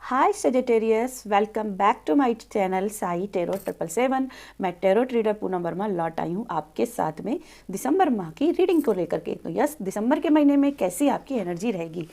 Hi Sagittarius, welcome back to my channel Sai tarot 777। मैं tarot reader Poonam Verma लौट आई हूँ आपके साथ में दिसंबर माह की रीडिंग को लेकर के। तो यस, दिसंबर के महीने में कैसी आपकी एनर्जी रहेगी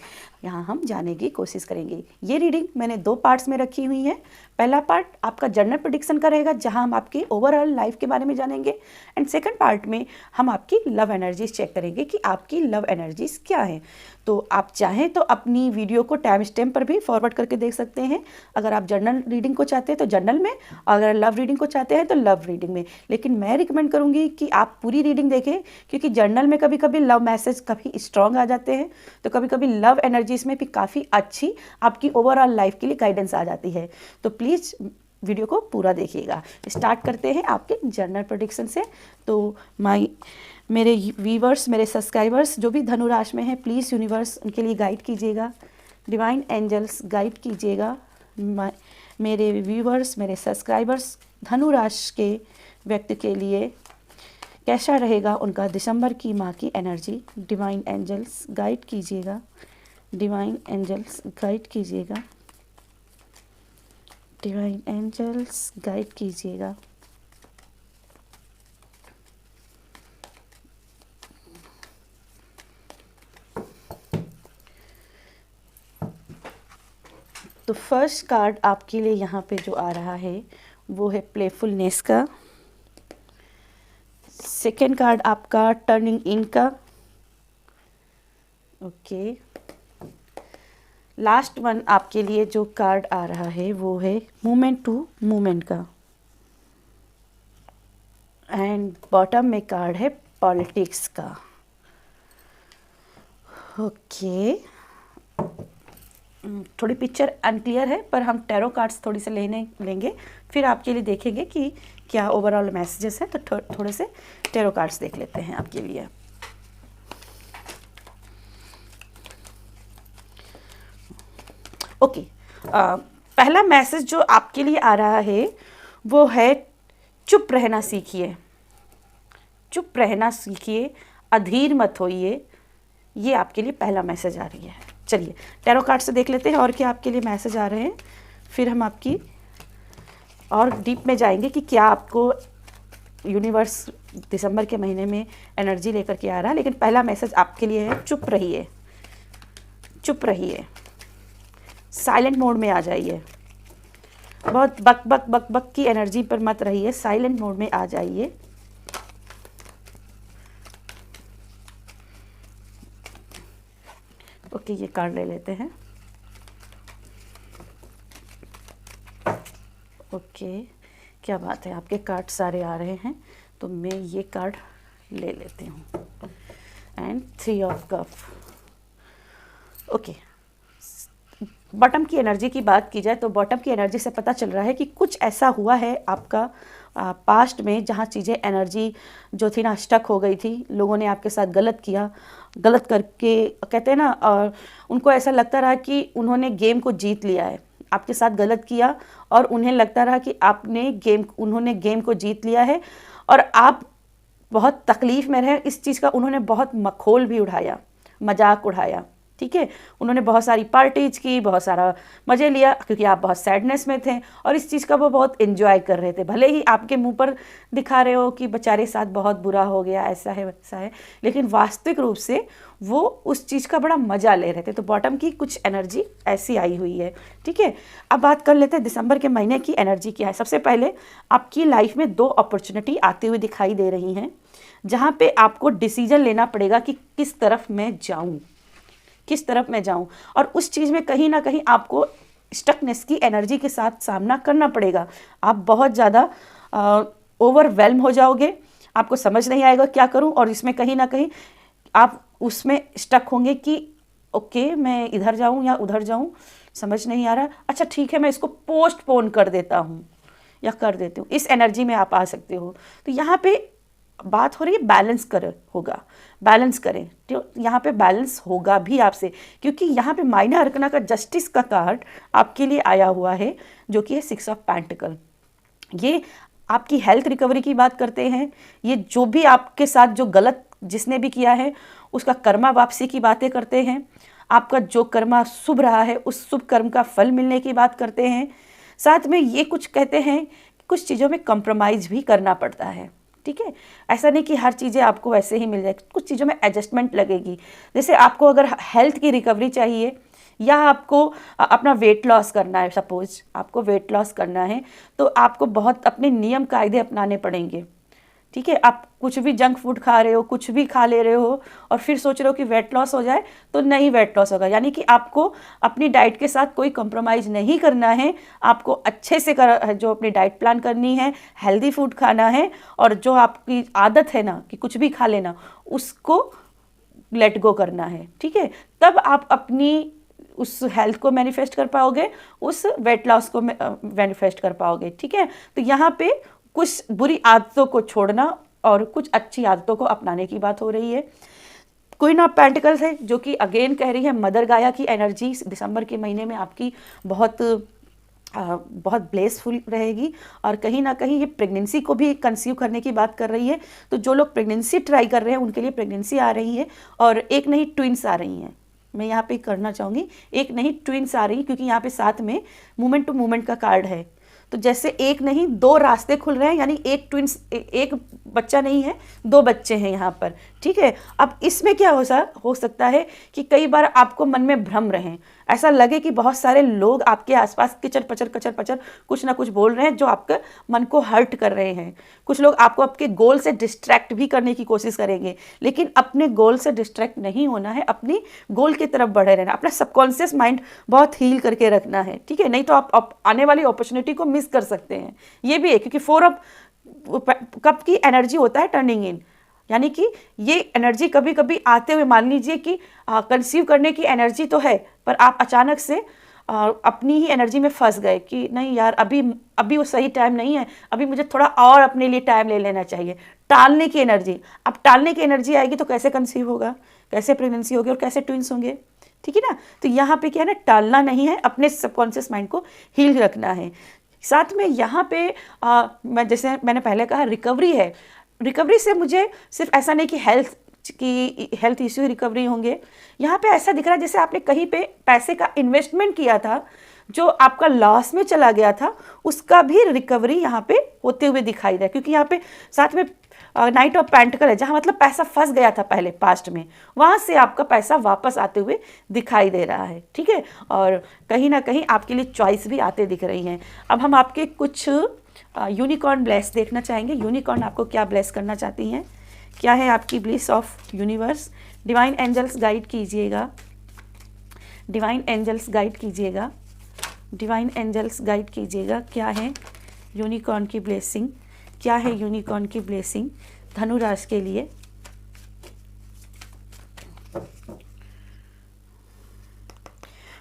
यहाँ हम जानने की कोशिश करेंगे। ये रीडिंग मैंने 2 पार्ट्स में रखी हुई है। पहला पार्ट आपका जनरल प्रेडिक्शन का रहेगा, जहाँ हम आपकी ओवरऑल लाइफ के बारे में जानेंगे, एंड सेकंड पार्ट में हम आपकी लव एनर्जीज चेक करेंगे कि आपकी लव एनर्जीज क्या हैं। तो आप चाहें तो अपनी वीडियो को टाइम स्टैम्प पर भी फॉरवर्ड करके देख सकते हैं। अगर आप जनरल रीडिंग को चाहते हैं तो जनरल में, अगर लव रीडिंग को चाहते हैं तो लव रीडिंग में। लेकिन मैं रिकमेंड करूंगी कि आप पूरी रीडिंग देखें, क्योंकि जर्नल में कभी कभी लव मैसेज काफ़ी स्ट्रॉन्ग आ जाते हैं, तो कभी कभी लव एनर्जीज में भी काफ़ी अच्छी आपकी ओवरऑल लाइफ के लिए गाइडेंस आ जाती है। तो प्लीज़ वीडियो को पूरा देखिएगा। स्टार्ट करते हैं आपके जनरल प्रेडिक्शन से। तो मेरे व्यूवर्स, मेरे सब्सक्राइबर्स जो भी धनु राशि में हैं, प्लीज़ यूनिवर्स उनके लिए गाइड कीजिएगा, डिवाइन एंजल्स गाइड कीजिएगा। मेरे व्यूवर्स, मेरे सब्सक्राइबर्स धनु राशि के व्यक्ति के लिए कैसा रहेगा उनका दिसंबर की माह की एनर्जी। डिवाइन एंजल्स गाइड कीजिएगा, डिवाइन एंजल्स गाइड कीजिएगा, डिवाइन एंजल्स गाइड कीजिएगा। तो फर्स्ट कार्ड आपके लिए यहाँ पे जो आ रहा है वो है प्लेफुलनेस का। सेकेंड कार्ड आपका टर्निंग इन का। ओके, लास्ट वन आपके लिए जो कार्ड आ रहा है वो है मूवमेंट टू मूवमेंट का। एंड बॉटम में कार्ड है पॉलिटिक्स का। ओके, थोड़ी पिक्चर अनक्लियर है, पर हम टैरो कार्ड्स थोड़ी से लेंगे, फिर आपके लिए देखेंगे कि क्या ओवरऑल मैसेजेस हैं। तो थोड़े से टैरो कार्ड्स देख लेते हैं आपके लिए। ओके, पहला मैसेज जो आपके लिए आ रहा है वो है चुप रहना सीखिए, चुप रहना सीखिए, अधीर मत होइए। ये आपके लिए पहला मैसेज आ रही है। चलिए टैरो कार्ड से देख लेते हैं और क्या आपके लिए मैसेज आ रहे हैं, फिर हम आपकी और डीप में जाएंगे कि क्या आपको यूनिवर्स दिसंबर के महीने में एनर्जी लेकर के आ रहा है। लेकिन पहला मैसेज आपके लिए है चुप रहिए, चुप रहिए, साइलेंट मोड में आ जाइए। बहुत बक बक बक बक की एनर्जी पर मत रहिए, साइलेंट मोड में आ जाइए। ओके, ये कार्ड ले लेते हैं। ओके, क्या बात है, आपके कार्ड सारे आ रहे हैं, तो मैं ये कार्ड ले लेती हूँ। And 3 of cup. Okay, bottom की एनर्जी की बात की जाए तो बॉटम की एनर्जी से पता चल रहा है कि कुछ ऐसा हुआ है आपका पास्ट में, जहाँ चीज़ें एनर्जी जो थी ना स्टक हो गई थी। लोगों ने आपके साथ गलत किया, गलत करके कहते हैं ना, और उनको ऐसा लगता रहा कि उन्होंने गेम को जीत लिया है। आपके साथ गलत किया और उन्हें लगता रहा कि उन्होंने गेम को जीत लिया है, और आप बहुत तकलीफ़ में रहे। इस चीज़ का उन्होंने बहुत मखौल भी उड़ाया, मजाक उड़ाया, ठीक है। उन्होंने बहुत सारी पार्टीज की, बहुत सारा मज़े लिया, क्योंकि आप बहुत सैडनेस में थे और इस चीज़ का वो बहुत एंजॉय कर रहे थे। भले ही आपके मुंह पर दिखा रहे हो कि बेचारे साथ बहुत बुरा हो गया, ऐसा है वैसा है, लेकिन वास्तविक रूप से वो उस चीज़ का बड़ा मज़ा ले रहे थे। तो बॉटम की कुछ एनर्जी ऐसी आई हुई है, ठीक है। अब बात कर लेते हैं दिसंबर के महीने की एनर्जी क्या है। सबसे पहले आपकी लाइफ में 2 अपॉर्चुनिटी आती हुई दिखाई दे रही हैं, जहाँ पे आपको डिसीजन लेना पड़ेगा कि किस तरफ मैं जाऊँ, किस तरफ मैं जाऊं। और उस चीज़ में कहीं ना कहीं आपको स्टकनेस की एनर्जी के साथ सामना करना पड़ेगा। आप बहुत ज़्यादा ओवरवेल्म हो जाओगे, आपको समझ नहीं आएगा क्या करूं, और इसमें कहीं ना कहीं आप उसमें स्टक होंगे कि ओके, मैं इधर जाऊं या उधर जाऊं, समझ नहीं आ रहा। अच्छा ठीक है, मैं इसको पोस्टपोन कर देता हूं या कर देती हूँ। इस एनर्जी में आप आ सकते हो। तो यहाँ पे बात हो रही है बैलेंस बैलेंस करें। तो यहाँ पे बैलेंस होगा भी आपसे, क्योंकि यहाँ पे माइनर अरकना का जस्टिस का कार्ड आपके लिए आया हुआ है, जो कि है 6 ऑफ पेंटिकल। ये आपकी हेल्थ रिकवरी की बात करते हैं। ये जो भी आपके साथ जो गलत जिसने भी किया है उसका कर्मा वापसी की बातें करते हैं। आपका जो कर्मा शुभ रहा है उस शुभ कर्म का फल मिलने की बात करते हैं। साथ में ये कुछ कहते हैं कि कुछ चीज़ों में कंप्रोमाइज़ भी करना पड़ता है, ठीक है। ऐसा नहीं कि हर चीज़ें आपको वैसे ही मिल जाए, कुछ चीज़ों में एडजस्टमेंट लगेगी। जैसे आपको अगर हेल्थ की रिकवरी चाहिए या आपको अपना वेट लॉस करना है, सपोज आपको वेट लॉस करना है, तो आपको बहुत अपने नियम कायदे अपनाने पड़ेंगे, ठीक है। आप कुछ भी जंक फूड खा रहे हो, कुछ भी खा ले रहे हो और फिर सोच रहे हो कि वेट लॉस हो जाए, तो नहीं वेट लॉस होगा। यानी कि आपको अपनी डाइट के साथ कोई कंप्रोमाइज़ नहीं करना है, आपको अच्छे से जो अपनी डाइट प्लान करनी है, हेल्दी फूड खाना है, और जो आपकी आदत है ना कि कुछ भी खा लेना, उसको लेट गो करना है, ठीक है। तब आप अपनी उस हेल्थ को मैनिफेस्ट कर पाओगे, उस वेट लॉस को मैनिफेस्ट कर पाओगे, ठीक है। तो यहाँ पे कुछ बुरी आदतों को छोड़ना और कुछ अच्छी आदतों को अपनाने की बात हो रही है। क्वीन ऑफ पेंटिकल्स है जो कि अगेन कह रही है मदर गाया की एनर्जी दिसंबर के महीने में आपकी बहुत ब्लेसफुल रहेगी, और कहीं ना कहीं ये प्रेगनेंसी को भी कंसीव करने की बात कर रही है। तो जो लोग प्रेगनेंसी ट्राई कर रहे हैं उनके लिए प्रेगनेंसी आ रही है, और एक नहीं ट्विंस आ रही हैं। मैं यहाँ पे करना चाहूँगी, एक नहीं ट्विंस आ रही है, क्योंकि यहाँ पे साथ में मूवमेंट टू मूवमेंट का कार्ड है। तो जैसे एक नहीं दो रास्ते खुल रहे हैं, यानी एक ट्विंस, एक बच्चा नहीं है, दो बच्चे हैं यहाँ पर, ठीक है। अब इसमें क्या हो सकता है कि कई बार आपको मन में भ्रम रहे, ऐसा लगे कि बहुत सारे लोग आपके आसपास किचर पचर कुछ ना कुछ बोल रहे हैं जो आपके मन को हर्ट कर रहे हैं। कुछ लोग आपको आपके गोल से डिस्ट्रैक्ट भी करने की कोशिश करेंगे, लेकिन अपने गोल से डिस्ट्रैक्ट नहीं होना है, अपनी गोल की तरफ बढ़े रहना, अपना सबकॉन्शियस माइंड बहुत हील करके रखना है, ठीक है। नहीं तो आप आने वाली अपॉर्चुनिटी को मिस कर सकते हैं। ये भी है क्योंकि 4 ऑफ कप की एनर्जी होता है टर्निंग इन, यानी कि ये एनर्जी कभी कभी आते हुए, मान लीजिए कि कंसीव करने की एनर्जी तो है, पर आप अचानक से अपनी ही एनर्जी में फंस गए कि नहीं यार, अभी वो सही टाइम नहीं है, अभी मुझे थोड़ा और अपने लिए टाइम ले लेना चाहिए। टालने की एनर्जी, अब टालने की एनर्जी आएगी तो कैसे कंसीव होगा, कैसे प्रेगनेंसी होगी और कैसे ट्विंस होंगे, ठीक है ना। तो यहाँ पे क्या है ना, टालना नहीं है, अपने सबकॉन्शियस माइंड को हील रखना है। साथ में यहाँ पे मैं जैसे मैंने पहले कहा रिकवरी है। रिकवरी से मुझे सिर्फ ऐसा नहीं कि हेल्थ इश्यू रिकवरी होंगे, यहाँ पे ऐसा दिख रहा है जैसे आपने कहीं पे पैसे का इन्वेस्टमेंट किया था जो आपका लॉस में चला गया था, उसका भी रिकवरी यहाँ पे होते हुए दिखाई दे, क्योंकि यहाँ पे साथ में नाइट ऑफ पेंटिकल है, जहाँ मतलब पैसा फंस गया था पहले पास्ट में, वहाँ से आपका पैसा वापस आते हुए दिखाई दे रहा है, ठीक है। और कहीं ना कहीं आपके लिए चॉइस भी आते दिख रही हैं। अब हम आपके कुछ यूनिकॉर्न ब्लेस देखना चाहेंगे। यूनिकॉर्न आपको क्या ब्लेस करना चाहती हैं, क्या है आपकी bliss of universe. Divine angels guide कीजिएगा, डिवाइन एंजल्स गाइड कीजिएगा, डिवाइन एंजल्स गाइड कीजिएगा। क्या है यूनिकॉर्न की ब्लेसिंग, क्या है यूनिकॉर्न की ब्लेसिंग धनु राशि के लिए।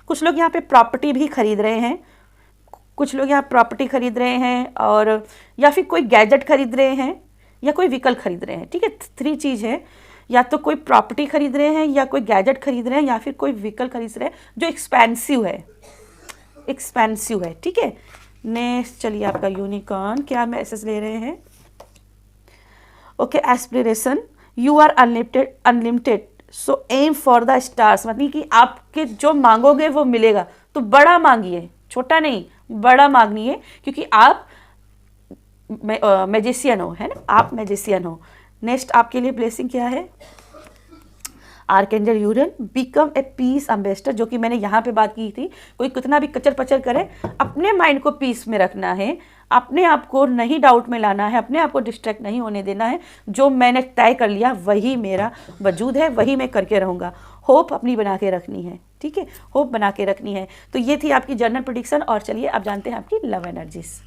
कुछ लोग यहाँ पे प्रॉपर्टी भी खरीद रहे हैं, कुछ लोग यहाँ प्रॉपर्टी खरीद रहे हैं, और या फिर कोई गैजेट खरीद रहे हैं या कोई व्हीकल खरीद रहे हैं, ठीक है। 3 चीज़ है, या तो कोई प्रॉपर्टी खरीद रहे हैं, या कोई गैजेट खरीद रहे हैं, या फिर कोई व्हीकल खरीद रहे हैं जो एक्सपेंसिव है, एक्सपेंसिव है, ठीक है। नेक्स्ट चलिए आपका यूनिकॉर्न क्या मैसेज ले रहे हैं। Okay, aspiration, you are unlimited so aim for the stars, मतलब कि आपके जो मांगोगे वो मिलेगा, तो बड़ा मांगिए, छोटा नहीं, बड़ा मांगनिए, क्योंकि आप मैजिशियन हो, है ना, आप मैजिशियन हो। नेक्स्ट आपके लिए ब्लेसिंग क्या है, archangel यूरियल, become a piece ambassador, जो कि मैंने यहाँ पे बात की थी। कोई कितना भी कचर पचर करे, अपने माइंड को पीस में रखना है, अपने आप को नहीं डाउट में लाना है, अपने आप को डिस्ट्रैक्ट नहीं होने देना है। जो मैंने तय कर लिया वही मेरा वजूद है, वही मैं करके रहूँगा। होप अपनी बना के रखनी है, ठीक है, होप बना के रखनी है। तो ये थी आपकी जनरल प्रेडिक्शन, और चलिए अब जानते हैं आपकी लव एनर्जीज।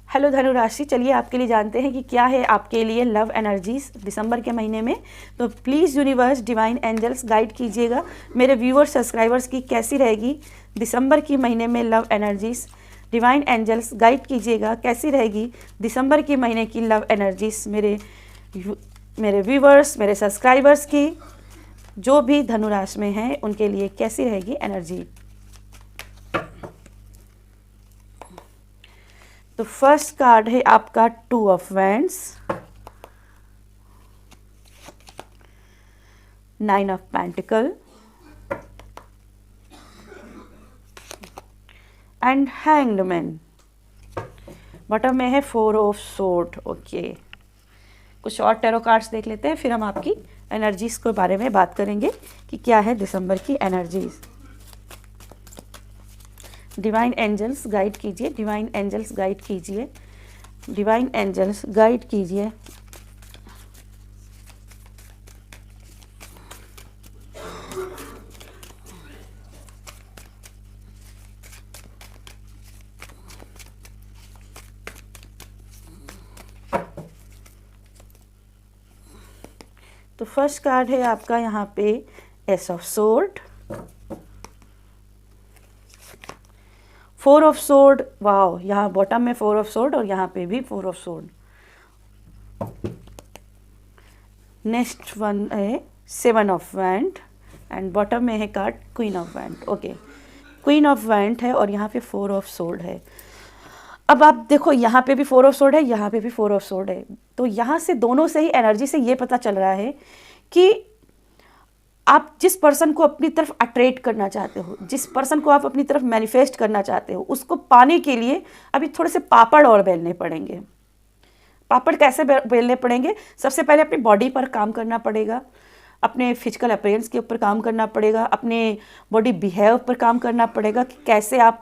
हेलो धनु राशि, चलिए आपके लिए जानते हैं कि क्या है आपके लिए लव एनर्जीज दिसंबर के महीने में। तो please universe divine angels guide कीजिएगा, मेरे व्यूअर्स सब्सक्राइबर्स की कैसी रहेगी दिसंबर के महीने में love energies. Divine angels guide कीजिएगा कैसी रहेगी दिसंबर के महीने की लव एनर्जीज, मेरे व्यूअर्स, मेरे सब्सक्राइबर्स की, जो भी धनु राशि में हैं उनके लिए कैसी रहेगी एनर्जी। तो फर्स्ट कार्ड है आपका 2 of wands, 9 of pentacle, and hanged man. Bottom में है 4 ऑफ सोर्ड। ओके, कुछ और टैरो कार्ड्स देख लेते हैं, फिर हम आपकी एनर्जीज के बारे में बात करेंगे कि क्या है दिसंबर की एनर्जीज। डिवाइन एंजल्स गाइड कीजिए, डिवाइन एंजल्स गाइड कीजिए, डिवाइन एंजल्स गाइड कीजिए। तो फर्स्ट कार्ड है आपका यहाँ पे S of sword, 4 of sword. Wow, यहाँ बॉटम में 4 ऑफ सोर्ड और यहाँ पे भी 4 ऑफ सोर्ड। नेक्स्ट वन है 7 ऑफ वैंड एंड बॉटम में है card queen of wand. Okay, queen of wand है और यहाँ पे 4 ऑफ सोर्ड है। अब आप देखो, यहाँ पे भी 4 ऑफ सोर्ड है, यहाँ पे भी 4 ऑफ सोर्ड है। तो यहाँ से दोनों से ही एनर्जी से ये पता चल रहा है कि आप जिस पर्सन को अपनी तरफ अट्रैक्ट करना चाहते हो, जिस पर्सन को आप अपनी तरफ मैनिफेस्ट करना चाहते हो, उसको पाने के लिए अभी थोड़े से पापड़ और बेलने पड़ेंगे। पापड़ कैसे बेलने पड़ेंगे? सबसे पहले अपनी बॉडी पर काम करना पड़ेगा, अपने फिजिकल अपीयरेंस के ऊपर काम करना पड़ेगा, अपने बॉडी बिहेव पर काम करना पड़ेगा कि कैसे आप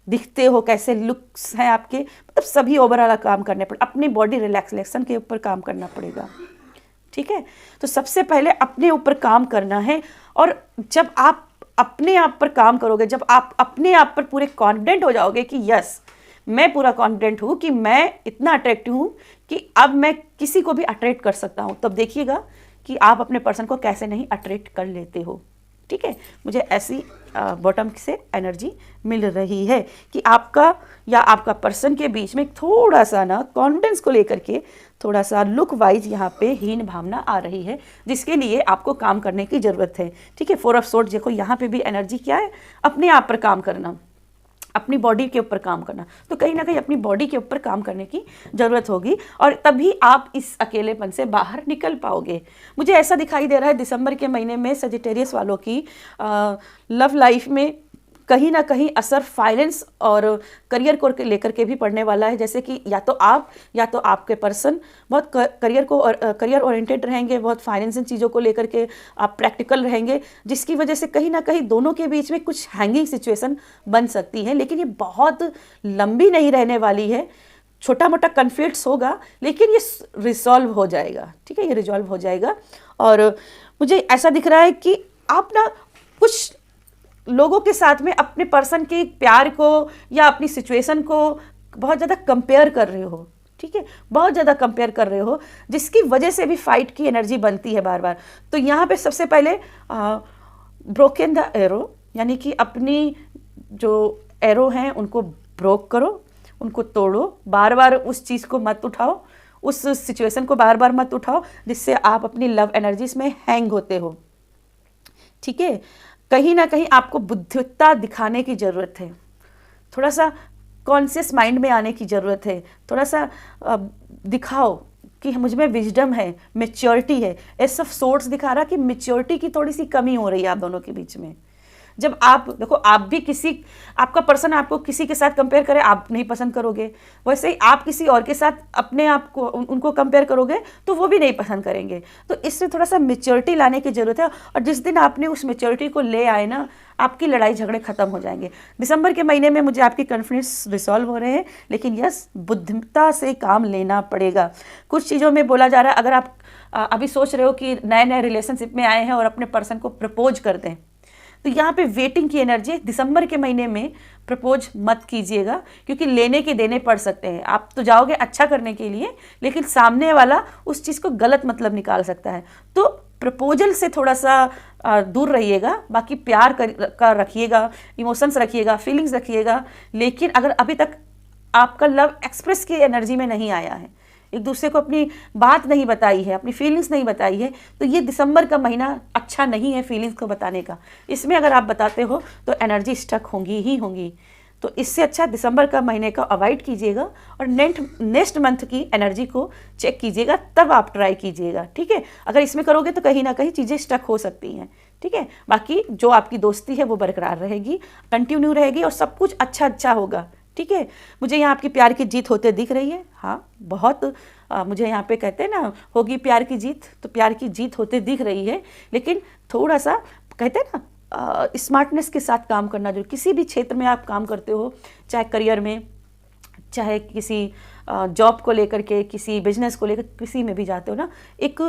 दिखते हो, कैसे लुक्स हैं आपके, मतलब सभी ओवरऑल काम करने पड़े, अपनी बॉडी रिलैक्सेशन के ऊपर काम करना पड़ेगा। ठीक है, तो सबसे पहले अपने ऊपर काम करना है। और जब आप अपने आप पर काम करोगे, जब आप अपने आप पर पूरे कॉन्फिडेंट हो जाओगे कि यस मैं पूरा कॉन्फिडेंट हूँ कि मैं इतना अट्रैक्टिव हूँ कि अब मैं किसी को भी अट्रैक्ट कर सकता हूँ, तब देखिएगा कि आप अपने पर्सन को कैसे नहीं अट्रैक्ट कर लेते हो। ठीक है, मुझे ऐसी बॉटम से एनर्जी मिल रही है कि आपका या आपका पर्सन के बीच में थोड़ा सा ना कॉन्फिडेंस को लेकर के थोड़ा सा लुक वाइज यहाँ पे हीन भावना आ रही है, जिसके लिए आपको काम करने की ज़रूरत है। ठीक है, 4 ऑफ सोर्ड देखो, यहाँ पे भी एनर्जी क्या है? अपने आप पर काम करना, अपनी बॉडी के ऊपर काम करना। तो कहीं ना कहीं अपनी बॉडी के ऊपर काम करने की ज़रूरत होगी और तभी आप इस अकेलेपन से बाहर निकल पाओगे। मुझे ऐसा दिखाई दे रहा है दिसंबर के महीने में सजिटेरियस वालों की लव लाइफ में कहीं ना कहीं असर फाइनेंस और करियर को लेकर के भी पड़ने वाला है। जैसे कि या तो आप या तो आपके पर्सन बहुत करियर ओरिएंटेड रहेंगे, बहुत फाइनेंशियल चीज़ों को लेकर के आप प्रैक्टिकल रहेंगे, जिसकी वजह से कहीं ना कहीं दोनों के बीच में कुछ हैंगिंग सिचुएशन बन सकती है। लेकिन ये बहुत लंबी नहीं रहने वाली है, छोटा मोटा कन्फ्लिक्ट्स होगा लेकिन ये रिजॉल्व हो जाएगा। ठीक है, ये रिजॉल्व हो जाएगा। और मुझे ऐसा दिख रहा है कि आप ना कुछ लोगों के साथ में अपने पर्सन के प्यार को या अपनी सिचुएशन को बहुत ज़्यादा कंपेयर कर रहे हो। ठीक है, बहुत ज़्यादा कंपेयर कर रहे हो, जिसकी वजह से भी फाइट की एनर्जी बनती है बार बार। तो यहाँ पे सबसे पहले ब्रोकन द एरो, यानी कि अपनी जो एरो हैं उनको ब्रोक करो, उनको तोड़ो, बार बार उस चीज़ को मत उठाओ, उस सिचुएशन को बार बार मत उठाओ जिससे आप अपनी लव एनर्जीज में हैंग होते हो। ठीक है, कहीं ना कहीं आपको बुद्धिमत्ता दिखाने की ज़रूरत है, थोड़ा सा कॉन्शियस माइंड में आने की ज़रूरत है, थोड़ा सा दिखाओ कि मुझ में विजडम है, मैच्योरिटी है। एस ऑफ सोर्ड्स दिखा रहा कि मैच्योरिटी की थोड़ी सी कमी हो रही है आप दोनों के बीच में। जब आप देखो, आप भी आपका पर्सन आपको किसी के साथ कंपेयर करे, आप नहीं पसंद करोगे, वैसे ही आप किसी और के साथ अपने आप को उनको कंपेयर करोगे तो वो भी नहीं पसंद करेंगे। तो इससे थोड़ा सा मैच्योरिटी लाने की ज़रूरत है, और जिस दिन आपने उस मैच्योरिटी को ले आए ना, आपकी लड़ाई झगड़े खत्म हो जाएंगे। दिसंबर के महीने में मुझे आपकी कॉन्फ्लिक्ट्स रिसॉल्व हो रहे हैं, लेकिन यस बुद्धिमत्ता से काम लेना पड़ेगा। कुछ चीज़ों में बोला जा रहा है, अगर आप अभी सोच रहे हो कि नए नए रिलेशनशिप में आए हैं और अपने पर्सन को प्रपोज कर दें, तो यहाँ पे वेटिंग की एनर्जी, दिसंबर के महीने में प्रपोज मत कीजिएगा, क्योंकि लेने के देने पड़ सकते हैं। आप तो जाओगे अच्छा करने के लिए, लेकिन सामने वाला उस चीज़ को गलत मतलब निकाल सकता है। तो प्रपोजल से थोड़ा सा दूर रहिएगा, बाकी प्यार का रखिएगा, इमोशंस रखिएगा, फीलिंग्स रखिएगा। लेकिन अगर अभी तक आपका लव एक्सप्रेस की एनर्जी में नहीं आया है, एक दूसरे को अपनी बात नहीं बताई है, अपनी फीलिंग्स नहीं बताई है, तो ये दिसंबर का महीना अच्छा नहीं है फीलिंग्स को बताने का। इसमें अगर आप बताते हो तो एनर्जी स्टक होंगी ही होंगी। तो इससे अच्छा दिसंबर का महीने का अवॉइड कीजिएगा और नेक्स्ट मंथ की एनर्जी को चेक कीजिएगा, तब आप ट्राई कीजिएगा। ठीक है, अगर इसमें करोगे तो कहीं ना कहीं चीज़ें स्टक हो सकती हैं। ठीक है। बाकी जो आपकी दोस्ती है वो बरकरार रहेगी, कंटिन्यू रहेगी और सब कुछ अच्छा अच्छा होगा, ठीक है। मुझे यहाँ आपकी प्यार की जीत होते दिख रही है, हाँ बहुत मुझे यहाँ पे कहते हैं ना होगी प्यार की जीत, तो प्यार की जीत होते दिख रही है, लेकिन थोड़ा सा कहते हैं ना स्मार्टनेस के साथ काम करना जरूरी। किसी भी क्षेत्र में आप काम करते हो, चाहे करियर में, चाहे किसी जॉब को लेकर के, किसी बिजनेस को लेकर, किसी में भी जाते हो ना, एक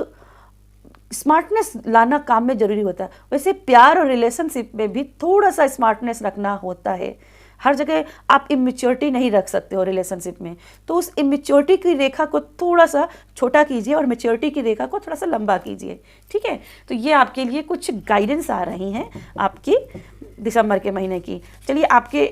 स्मार्टनेस लाना काम में ज़रूरी होता है। वैसे प्यार और रिलेशनशिप में भी थोड़ा सा स्मार्टनेस रखना होता है। हर जगह आप इमेच्योरिटी नहीं रख सकते हो रिलेशनशिप में, तो उस इमेच्योरिटी की रेखा को थोड़ा सा छोटा कीजिए और मैच्योरिटी की रेखा को थोड़ा सा लंबा कीजिए, ठीक है। तो ये आपके लिए कुछ गाइडेंस आ रही हैं आपकी दिसंबर के महीने की। चलिए आपके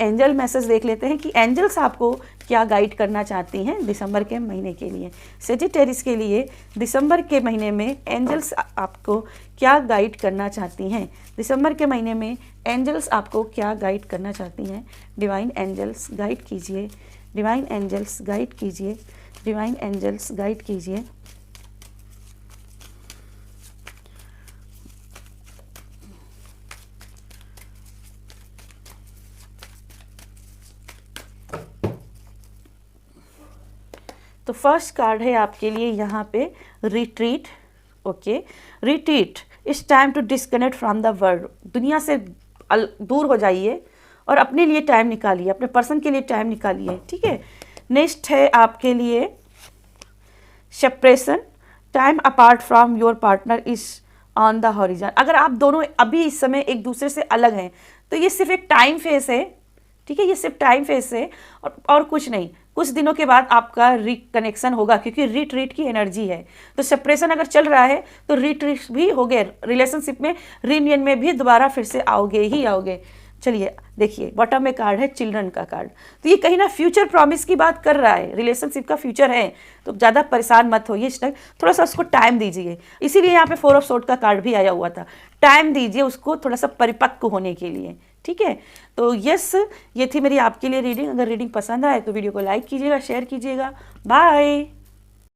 एंजल मैसेज देख लेते हैं कि एंजल्स आपको क्या गाइड करना चाहती हैं दिसंबर के महीने के लिए। सेजिटेरियस के लिए दिसंबर के महीने में एंजल्स आपको क्या गाइड करना चाहती हैं। दिसंबर के महीने में एंजल्स आपको क्या गाइड करना चाहती हैं। डिवाइन एंजल्स गाइड कीजिए, डिवाइन एंजल्स गाइड कीजिए, डिवाइन एंजल्स गाइड कीजिए। तो फर्स्ट कार्ड है आपके लिए यहाँ पे retreat, okay. Retreat, it's time to disconnect from the world. दुनिया से दूर हो जाइए और अपने लिए टाइम निकालिए, अपने पर्सन के लिए टाइम निकालिए, ठीक है। नेक्स्ट है आपके लिए separation, time apart from your partner is on the horizon. अगर आप दोनों अभी इस समय एक दूसरे से अलग हैं तो ये सिर्फ एक टाइम फेस है, ठीक है, ये सिर्फ टाइम फेस है और कुछ नहीं। कुछ दिनों के बाद आपका रिकनेक्शन होगा क्योंकि रिट्रीट की एनर्जी है। तो सेपरेशन अगर चल रहा है तो रिट्रीट भी हो गए, रिलेशनशिप में रीयूनियन में भी दोबारा फिर से आओगे ही आओगे। चलिए देखिए बॉटम में कार्ड है चिल्ड्रन का कार्ड, तो ये कहीं ना फ्यूचर प्रॉमिस की बात कर रहा है, रिलेशनशिप का फ्यूचर है। तो ज़्यादा परेशान मत होइए इस टाइम, थोड़ा सा उसको टाइम दीजिए। इसीलिए यहाँ पे 4 ऑफ सोर्ड का कार्ड भी आया हुआ था, टाइम दीजिए उसको थोड़ा सा परिपक्व होने के लिए, ठीक है। तो यस, ये थी मेरी आपके लिए रीडिंग। अगर रीडिंग पसंद आए तो वीडियो को लाइक कीजिएगा, शेयर कीजिएगा। बाय।